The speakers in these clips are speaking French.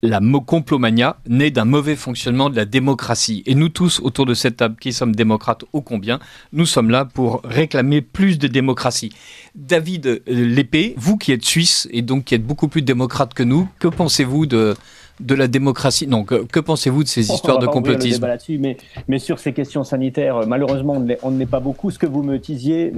La complomania naît d'un mauvais fonctionnement de la démocratie. Et nous tous, autour de cette table, qui sommes démocrates ô combien, nous sommes là pour réclamer plus de démocratie. David Lépée, vous qui êtes suisse et donc qui êtes beaucoup plus démocrate que nous, que pensez-vous de la démocratie? Non, que pensez-vous de ces histoires de complotisme? On va pas ouvrir le débat là-dessus, mais sur ces questions sanitaires, malheureusement, on ne l'est pas beaucoup. Ce que vous me disiez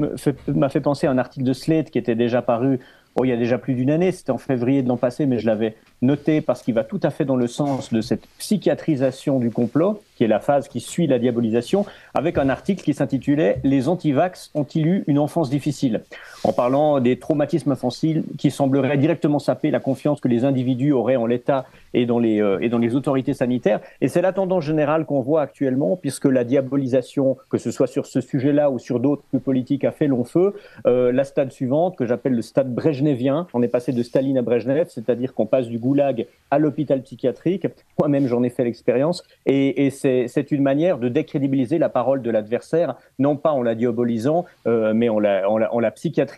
m'a fait penser à un article de Slate qui était déjà paru il y a déjà plus d'une année, c'était en février de l'an passé, mais je l'avais noté parce qu'il va tout à fait dans le sens de cette psychiatrisation du complot, qui est la phase qui suit la diabolisation, avec un article qui s'intitulait « Les antivax ont-ils eu une enfance difficile ?» en parlant des traumatismes infantiles qui sembleraient directement saper la confiance que les individus auraient en l'État et dans les autorités sanitaires. Et c'est la tendance générale qu'on voit actuellement, puisque la diabolisation, que ce soit sur ce sujet-là ou sur d'autres plus politiques, a fait long feu. La stade suivante, que j'appelle le stade brejnevien, on est passé de Staline à Brejnev, c'est-à-dire qu'on passe du goulag à l'hôpital psychiatrique. Moi-même, j'en ai fait l'expérience. Et c'est une manière de décrédibiliser la parole de l'adversaire, non pas en la diabolisant, mais en la psychiatrisant.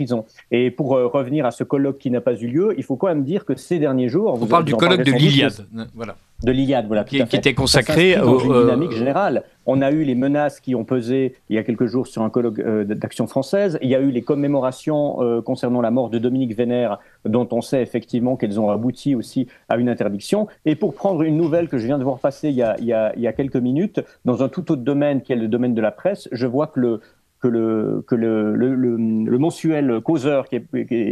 Et pour revenir à ce colloque qui n'a pas eu lieu, il faut quand même dire que ces derniers jours... On parle du colloque de l'Iliade. Voilà. De l'Iliade, voilà, qui était consacré dans une dynamique générale. On a eu les menaces qui ont pesé il y a quelques jours sur un colloque d'Action française. Il y a eu les commémorations concernant la mort de Dominique Vénère, dont on sait effectivement qu'elles ont abouti aussi à une interdiction. Et pour prendre une nouvelle que je viens de voir passer il y a quelques minutes, dans un tout autre domaine qui est le domaine de la presse, je vois que le mensuel Causeur,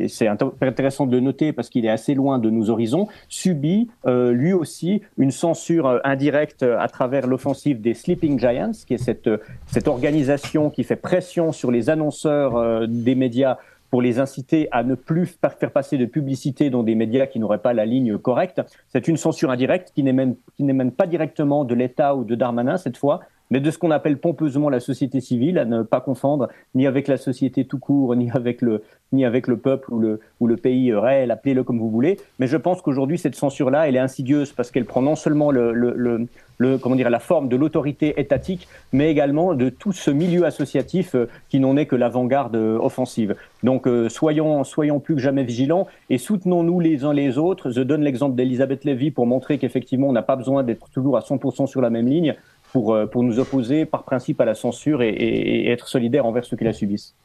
c'est intéressant de le noter parce qu'il est assez loin de nos horizons, subit lui aussi une censure indirecte à travers l'offensive des Sleeping Giants, qui est cette organisation qui fait pression sur les annonceurs des médias pour les inciter à ne plus faire passer de publicité dans des médias qui n'auraient pas la ligne correcte. C'est une censure indirecte qui n'émane pas directement de l'État ou de Darmanin cette fois, mais de ce qu'on appelle pompeusement la société civile, à ne pas confondre ni avec la société tout court, ni avec le peuple ou le pays réel, appelez-le comme vous voulez. Mais je pense qu'aujourd'hui, cette censure-là, elle est insidieuse parce qu'elle prend non seulement la forme de l'autorité étatique, mais également de tout ce milieu associatif qui n'en est que l'avant-garde offensive. Donc soyons plus que jamais vigilants et soutenons-nous les uns les autres. Je donne l'exemple d'Elisabeth Lévy pour montrer qu'effectivement, on n'a pas besoin d'être toujours à 100% sur la même ligne pour nous opposer par principe à la censure et être solidaires envers ceux qui la subissent.